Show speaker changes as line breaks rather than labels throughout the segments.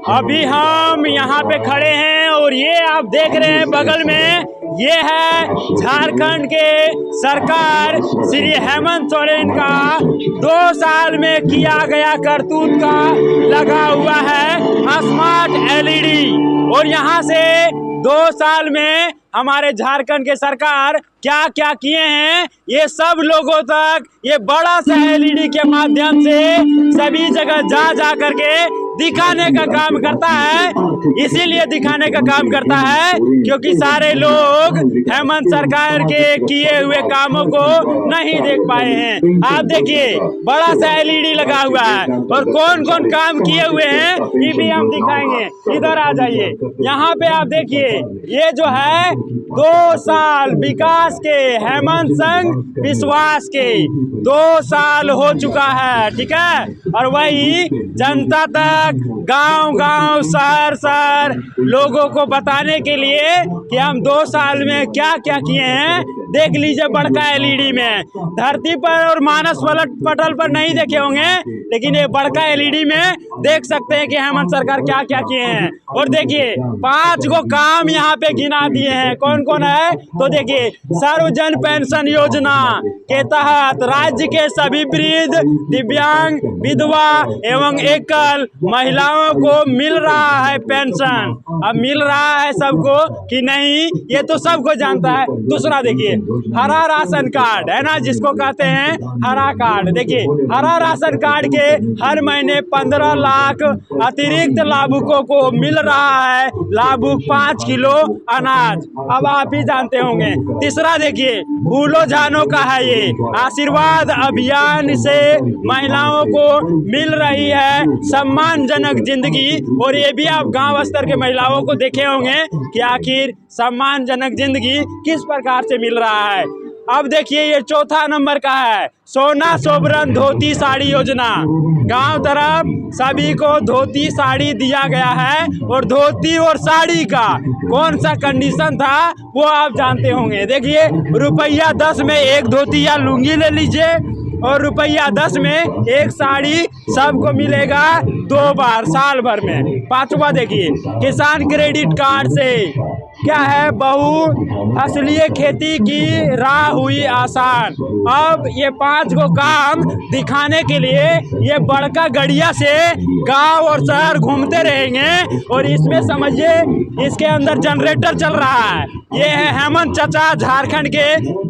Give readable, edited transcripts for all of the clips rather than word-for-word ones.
अभी हम यहाँ पे खड़े हैं और ये आप देख रहे हैं बगल में, ये है झारखंड के सरकार श्री हेमंत सोरेन का 2 साल में किया गया करतूत का लगा हुआ है स्मार्ट एलईडी। और यहाँ से 2 साल में हमारे झारखंड के सरकार क्या क्या किए हैं ये सब लोगों तक ये बड़ा सा एलईडी के माध्यम से सभी जगह जा करके दिखाने का काम करता है। इसीलिए दिखाने का काम करता है क्योंकि सारे लोग हेमंत सरकार के किए हुए कामों को नहीं देख पाए हैं। आप देखिए बड़ा सा एलईडी लगा हुआ है और कौन कौन काम किए हुए हैं ये भी हम दिखाएंगे। इधर आ जाइए, यहाँ पे आप देखिए ये जो है 2 साल विकास के हेमंत संग विश्वास के 2 साल हो चुका है, ठीक है। और वही जनता तक गांव-गांव शहर लोगों को बताने के लिए कि हम 2 साल में क्या क्या किए हैं देख लीजिए बड़का एलईडी में। धरती पर और मानस पटल पर नहीं देखे होंगे लेकिन ये बड़का एलईडी में देख सकते हैं कि हेमंत सरकार क्या क्या किए हैं। और देखिए 5 गो काम यहाँ पे गिना दिए हैं। कौन कौन है तो देखिए, सर्वजन पेंशन योजना के तहत राज्य के सभी वृद्ध, दिव्यांग, विधवा एवं एकल महिलाओं को मिल रहा है पेंशन। अब मिल रहा है सबको कि नहीं ये तो सबको जानता है। दूसरा देखिए हरा राशन कार्ड है ना, जिसको कहते हैं हरा कार्ड। देखिए हरा राशन कार्ड के हर महीने 15 लाख अतिरिक्त लाभुकों को मिल रहा है लाभुक 5 किलो अनाज। अब आप ही जानते होंगे। तीसरा देखिए भूलो जानो का है ये आशीर्वाद अभियान से महिलाओं को मिल रही है सम्मानजनक जिंदगी। और ये भी आप गांव स्तर के महिलाओं को देखे होंगे कि आखिर सम्मानजनक जिंदगी किस प्रकार से मिल रहा है। अब देखिए ये 4था नंबर का है सोना सोबरन धोती साड़ी योजना। गांव तरफ सभी को धोती साड़ी दिया गया है और धोती और साड़ी का कौन सा कंडीशन था वो आप जानते होंगे। देखिए ₹10 में 1 धोती या लुंगी ले लीजिए और ₹10 में 1 साड़ी सबको मिलेगा 2 बार साल भर में। 5वां देखिए किसान क्रेडिट कार्ड से क्या है बहुफसलीय खेती की राह हुई आसान। अब ये 5 गो काम दिखाने के लिए ये बड़का गड़िया से गांव और शहर घूमते रहेंगे। और इसमें समझिए इसके अंदर जनरेटर चल रहा है। ये है हेमंत चाचा झारखंड के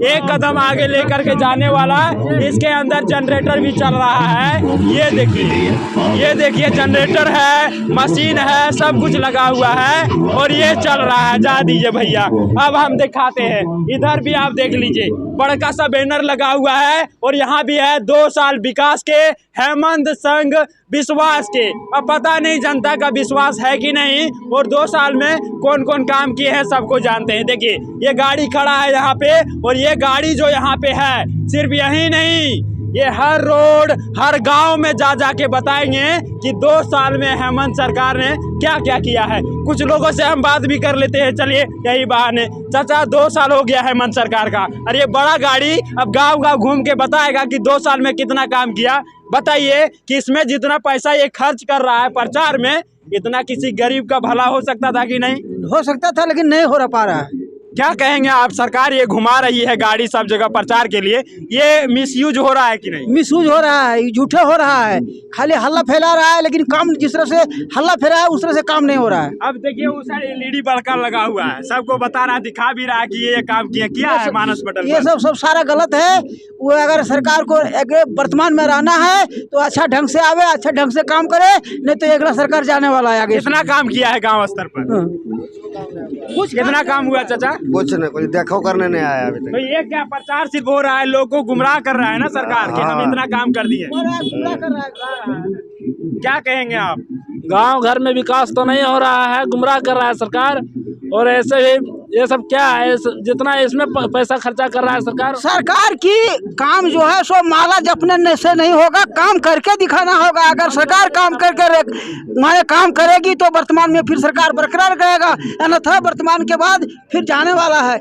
1 कदम आगे लेकर के जाने वाला। इसके अंदर जनरेटर भी चल रहा है। ये देखिए जनरेटर है, मशीन है, सब कुछ लगा हुआ है और ये चल रहा है। जा दीजिए भैया, अब हम दिखाते हैं। इधर भी आप देख लीजिए बड़का सा बैनर लगा हुआ है और यहाँ भी है 2 साल विकास के हेमंत संग विश्वास के। अब पता नहीं जनता का विश्वास है कि नहीं और 2 साल में कौन कौन काम किए हैं सबको जानते हैं। देखिए ये गाड़ी खड़ा है यहाँ पे और ये गाड़ी जो यहाँ पे है सिर्फ यही नहीं, ये हर रोड हर गांव में जा के बताएंगे कि 2 साल में हेमंत सरकार ने क्या क्या किया है। कुछ लोगों से हम बात भी कर लेते हैं, चलिए यही बहाने। चाचा 2 साल हो गया हेमंत सरकार का और ये बड़ा गाड़ी अब गांव घूम के बताएगा कि 2 साल में कितना काम किया। बताइए कि इसमें जितना पैसा ये खर्च कर रहा है प्रचार में, इतना किसी गरीब का भला हो सकता था कि नहीं?
हो सकता था लेकिन नहीं हो पा रहा है।
क्या कहेंगे आप? सरकार ये घुमा रही है गाड़ी सब जगह प्रचार के लिए, ये मिसयूज हो रहा है कि नहीं?
मिसयूज हो रहा है, झूठे हो रहा है, खाली हल्ला फैला रहा है लेकिन काम जिस तरह से हल्ला फैला है उस तरह से काम नहीं हो रहा है।
अब देखिए उस साइड एलईडी बड़का लगा हुआ है, सबको बता रहा है, दिखा भी रहा है कि ये काम किया है मानस पटल।
ये सब सारा गलत है। वो अगर सरकार को वर्तमान में रहना है तो अच्छा ढंग से आवे, अच्छा ढंग से काम करे, नहीं तो अगला सरकार जाने वाला है आगे।
कितना काम किया है गाँव स्तर पर? कितना काम हुआ चाचा?
कुछ नहीं, कुछ देखो करने नहीं आया अभी तक।
तो ये क्या प्रचार सिर्फ हो रहा है, लोगों को गुमराह कर रहा है ना सरकार कि हम इतना काम कर दिए। क्या कहेंगे आप?
गांव घर में विकास तो नहीं हो रहा है, गुमराह कर रहा है सरकार। और ऐसे ही ये सब क्या है, जितना इसमें पैसा खर्चा कर रहा है
सरकार की काम जो है सो माला जपने से नहीं होगा, काम करके दिखाना होगा। अगर सरकार काम करके काम करेगी तो वर्तमान में फिर सरकार बरकरार रहेगा, अन्यथा वर्तमान के बाद फिर जाने वाला है।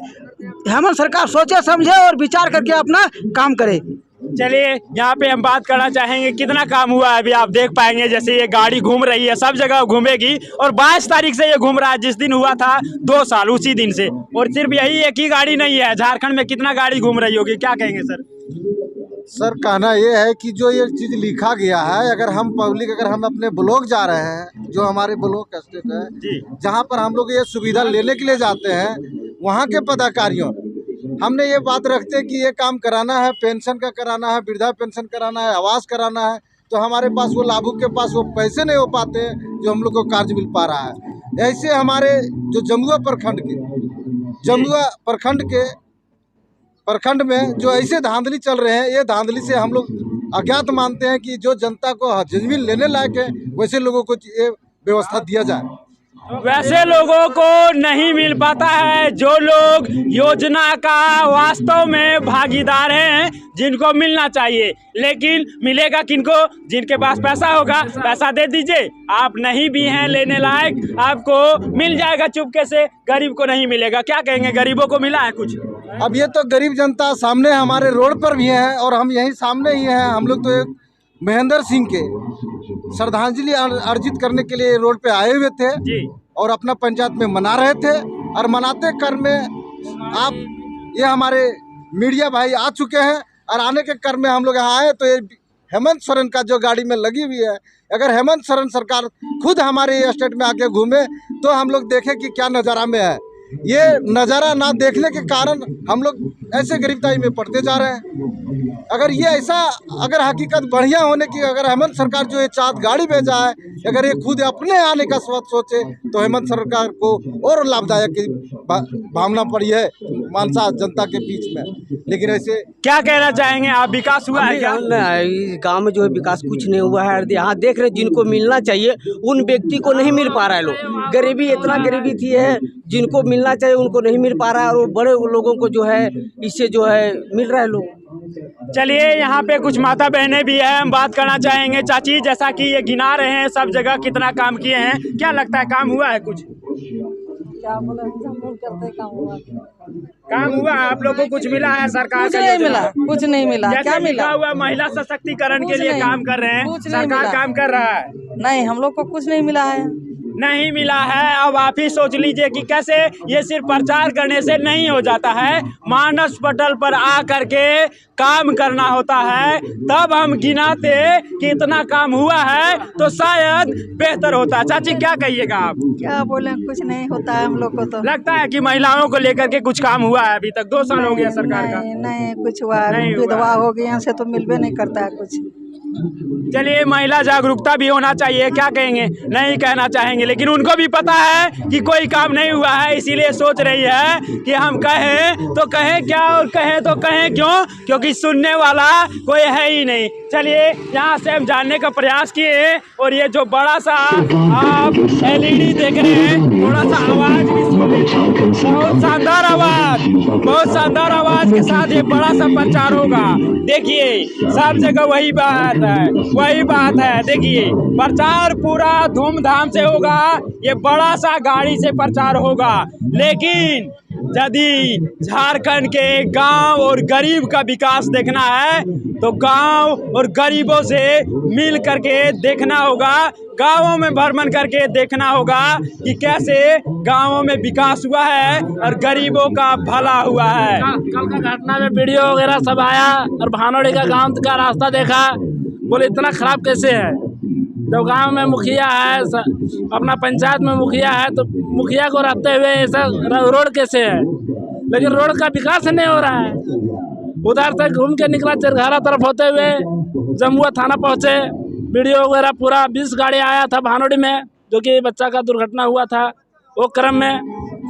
हेमंत सरकार सोचे समझे और विचार करके अपना काम करे।
चलिए यहाँ पे हम बात करना चाहेंगे कितना काम हुआ है। अभी आप देख पाएंगे जैसे ये गाड़ी घूम रही है, सब जगह घूमेगी और 22 तारीख से ये घूम रहा है, जिस दिन हुआ था 2 साल उसी दिन से। और सिर्फ यही एक ही गाड़ी नहीं है, झारखंड में कितना गाड़ी घूम रही होगी, क्या कहेंगे सर?
सर कहना ये है कि जो ये चीज़ लिखा गया है, अगर हम पब्लिक अगर हम अपने ब्लॉक जा रहे हैं, जो हमारे ब्लॉक स्टेट है
जी,
जहाँ पर हम लोग ये सुविधा लेने के लिए जाते हैं, वहाँ के पदाधिकारियों हमने ये बात रखते हैं कि ये काम कराना है, पेंशन का कराना है, वृद्धा पेंशन कराना है, आवास कराना है, तो हमारे पास वो लाभुक के पास वो पैसे नहीं हो पाते हैं जो हम लोग को कार्य मिल पा रहा है। ऐसे हमारे जो जमुआ प्रखंड में जो ऐसे धांधली चल रहे हैं, ये धांधली से हम लोग अज्ञात मानते हैं कि जो जनता को जमीन लेने लायक है वैसे लोगों को ये व्यवस्था दिया जाए।
वैसे लोगों को नहीं मिल पाता है जो लोग योजना का वास्तव में भागीदार हैं, जिनको मिलना चाहिए। लेकिन मिलेगा किनको? जिनके पास पैसा होगा, पैसा दे दीजिए। आप नहीं भी हैं लेने लायक, आपको मिल जाएगा चुपके से, गरीब को नहीं मिलेगा। क्या कहेंगे, गरीबों को मिला है कुछ?
अब ये तो गरीब जनता सामने हमारे रोड पर भी है और हम यहीं सामने ही हैं। हम लोग तो एक महेंद्र सिंह के श्रद्धांजलि अर्जित करने के लिए रोड पे आए हुए थे
जी,
और अपना पंचायत में मना रहे थे। और मनाते क्रम में आप ये हमारे मीडिया भाई आ चुके हैं और आने के क्रम में हम लोग यहाँ आए तो ये हेमंत सोरेन का जो गाड़ी में लगी हुई है, अगर हेमंत सोरेन सरकार खुद हमारे स्टेट में आके घूमे तो हम लोग देखें कि क्या नज़ारा में है। ये नज़ारा ना देखने के कारण हम लोग ऐसे गरीबताई में पड़ते जा रहे हैं। अगर ये ऐसा अगर हकीकत बढ़िया होने की अगर हेमंत सरकार जो ये चाँद गाड़ी भेजा है, अगर ये खुद अपने आने का सोचे तो हेमंत सरकार को और लाभदायक भावना पड़ी है मानसा जनता के बीच में। लेकिन ऐसे
क्या कहना चाहेंगे आप, विकास हुआ है क्या?
गांव में जो है विकास कुछ नहीं हुआ है। यहाँ देख रहे जिनको मिलना चाहिए उन व्यक्ति को नहीं मिल पा रहा है। लोग गरीबी इतना गरीबी थी है, जिनको मिलना चाहिए उनको नहीं मिल पा रहा है, और वो बड़े लोगों को जो है इससे जो है मिल रहा है लोग।
चलिए यहाँ पे कुछ माता बहनें भी हैं, हम बात करना चाहेंगे। चाची, जैसा कि ये गिना रहे हैं सब जगह कितना काम किए हैं, क्या लगता है काम हुआ है कुछ?
क्या बोले, हम लोग करते काम हुआ?
काम हुआ आप लोग को कुछ मिला है सरकार
कुछ
का?
नहीं मिला, कुछ नहीं मिला। क्या मिला?
हुआ महिला सशक्तिकरण के लिए काम कर रहे हैं, सरकार काम कर रहा है।
नहीं, हम लोग को कुछ नहीं मिला है।
नहीं मिला है। अब आप ही सोच लीजिए कि कैसे ये सिर्फ प्रचार करने से नहीं हो जाता है, मानस पटल पर आ करके काम करना होता है। तब हम गिनाते कि इतना काम हुआ है तो शायद बेहतर होता। चाची क्या कहिएगा आप?
क्या बोले, कुछ नहीं होता है हम लोग को। तो
लगता है कि महिलाओं को लेकर के कुछ काम हुआ है अभी तक? 2 साल हो गया सरकार का।
नहीं कुछ हुआ।
नहीं हुआ।
विधवा हो गई से तो मिलबे नहीं करता है कुछ।
चलिए महिला जागरूकता भी होना चाहिए, क्या कहेंगे? नहीं कहना चाहेंगे, लेकिन उनको भी पता है कि कोई काम नहीं हुआ है, इसीलिए सोच रही है कि हम कहें तो कहें क्या और कहें तो कहें क्यों, क्योंकि सुनने वाला कोई है ही नहीं। चलिए यहाँ से हम जानने का प्रयास किए, और ये जो बड़ा सा आप LED देख रहे हैं, थोड़ा सा आवाज भी सुनिए। बहुत शानदार आवाज, बहुत शानदार आवाज के साथ ये बड़ा सा प्रचार होगा। देखिए सब जगह वही बात है। देखिए प्रचार पूरा धूमधाम से होगा, ये बड़ा सा गाड़ी से प्रचार होगा। लेकिन यदि झारखंड के गांव और गरीब का विकास देखना है तो गांव और गरीबों से मिल करके देखना होगा, गांवों में भ्रमण करके देखना होगा कि कैसे गांवों में विकास हुआ है और गरीबों का भला हुआ है।
कल का घटना में वीडियो वगैरह सब आया और भानोड़ी का गांव का रास्ता देखा, बोले इतना खराब कैसे है। जब गांव में मुखिया है, अपना पंचायत में मुखिया है, तो मुखिया को रहते हुए ऐसा रोड कैसे है? लेकिन रोड का विकास नहीं हो रहा है। उधर से घूम के निकला चिरघारा तरफ होते हुए जमुआ थाना पहुंचे, वीडियो वगैरह पूरा 20 गाड़ी आया था भानोड़ी में, जो कि बच्चा का दुर्घटना हुआ था। वो क्रम में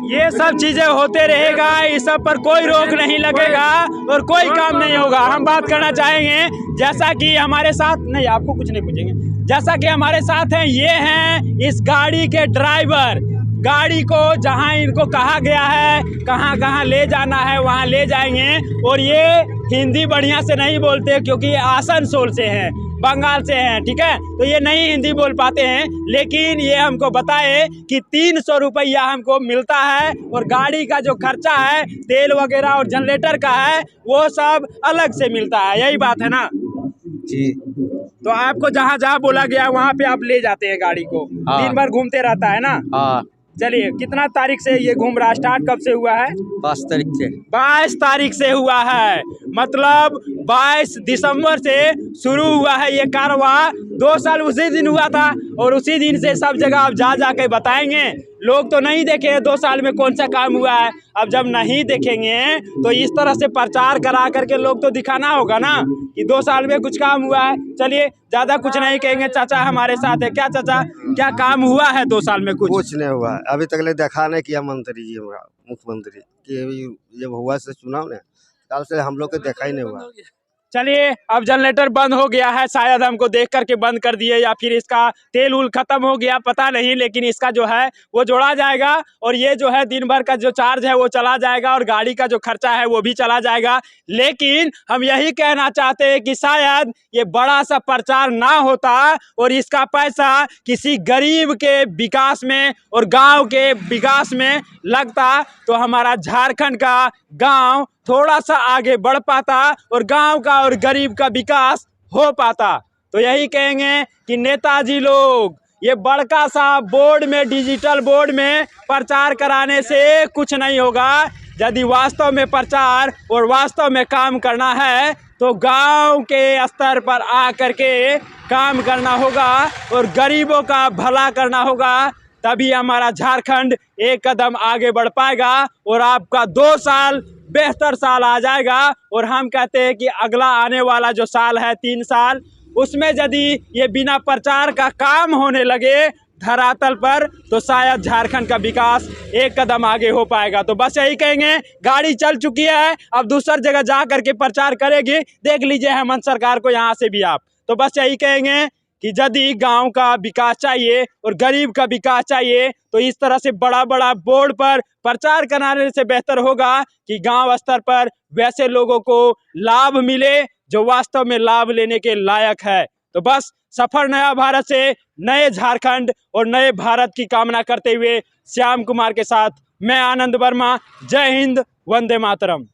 ये सब चीजें होते रहेगा, इस सब पर कोई रोक नहीं लगेगा और कोई काम नहीं होगा। हम बात करना चाहेंगे, जैसा कि हमारे साथ, नहीं आपको कुछ नहीं पूछेंगे, जैसा कि हमारे साथ हैं, ये हैं इस गाड़ी के ड्राइवर। गाड़ी को जहां इनको कहा गया है कहां कहां ले जाना है वहां ले जाएंगे। और ये हिंदी बढ़िया से नहीं बोलते क्योंकि आसनसोल से हैं, बंगाल से हैं, ठीक है। तो ये नहीं हिंदी बोल पाते हैं, लेकिन ये हमको बताए कि 300 रुपया हमको मिलता है और गाड़ी का जो खर्चा है तेल वगैरह और जनरेटर का है वो सब अलग से मिलता है, यही बात है ना
जी।
तो आपको जहाँ जहाँ बोला गया वहाँ पे आप ले जाते हैं गाड़ी को, दिन भर घूमते रहता है ना।
हाँ,
चलिए, कितना तारीख से ये घूम रहा, स्टार्ट कब से हुआ है?
5 तारीख से।
22 तारीख से हुआ है, मतलब 22 दिसंबर से शुरू हुआ है ये कारवां। 2 साल उसी दिन हुआ था और उसी दिन से सब जगह आप जा के बताएंगे। लोग तो नहीं देखे 2 साल में कौन सा काम हुआ है। अब जब नहीं देखेंगे तो इस तरह से प्रचार करा करके लोग तो दिखाना होगा ना कि 2 साल में कुछ काम हुआ है। चलिए, ज़्यादा कुछ नहीं कहेंगे, चाचा हमारे साथ है। क्या चाचा, क्या काम हुआ है 2 साल में?
कुछ नहीं हुआ अभी तक, देखा नहीं किया मंत्री जी, हमारा मुख्यमंत्री कि जब हुआ से चुनाव ने कल से हम लोग को देखा ही नहीं हुआ।
चलिए, अब जनरेटर बंद हो गया है, शायद हमको देख करके बंद कर दिए या फिर इसका तेल उल खत्म हो गया, पता नहीं। लेकिन इसका जो है वो जोड़ा जाएगा और ये जो है दिन भर का जो चार्ज है वो चला जाएगा और गाड़ी का जो खर्चा है वो भी चला जाएगा। लेकिन हम यही कहना चाहते हैं कि शायद ये बड़ा सा प्रचार ना होता और इसका पैसा किसी गरीब के विकास में और गाँव के विकास में लगता तो हमारा झारखंड का गाँव थोड़ा सा आगे बढ़ पाता और गांव का और गरीब का विकास हो पाता। तो यही कहेंगे कि नेताजी लोग ये बड़का सा बोर्ड में, डिजिटल बोर्ड में प्रचार कराने से कुछ नहीं होगा। यदि वास्तव में प्रचार और वास्तव में काम करना है तो गांव के स्तर पर आ करके काम करना होगा और गरीबों का भला करना होगा, तभी हमारा झारखंड एक कदम आगे बढ़ पाएगा और आपका 2 साल बेहतर साल आ जाएगा। और हम कहते हैं कि अगला आने वाला जो साल है 3 साल, उसमें यदि ये बिना प्रचार का काम होने लगे धरातल पर तो शायद झारखंड का विकास एक कदम आगे हो पाएगा। तो बस यही कहेंगे, गाड़ी चल चुकी है, अब दूसरी जगह जा करके प्रचार करेगी। देख लीजिए हेमंत सरकार को यहाँ से भी आप। तो बस यही कहेंगे कि यदि गांव का विकास चाहिए और गरीब का विकास चाहिए तो इस तरह से बड़ा बड़ा बोर्ड पर प्रचार कराने से बेहतर होगा कि गांव स्तर पर वैसे लोगों को लाभ मिले जो वास्तव में लाभ लेने के लायक है। तो बस सफर नया भारत से नए झारखंड और नए भारत की कामना करते हुए श्याम कुमार के साथ मैं आनंद वर्मा। जय हिंद, वंदे मातरम।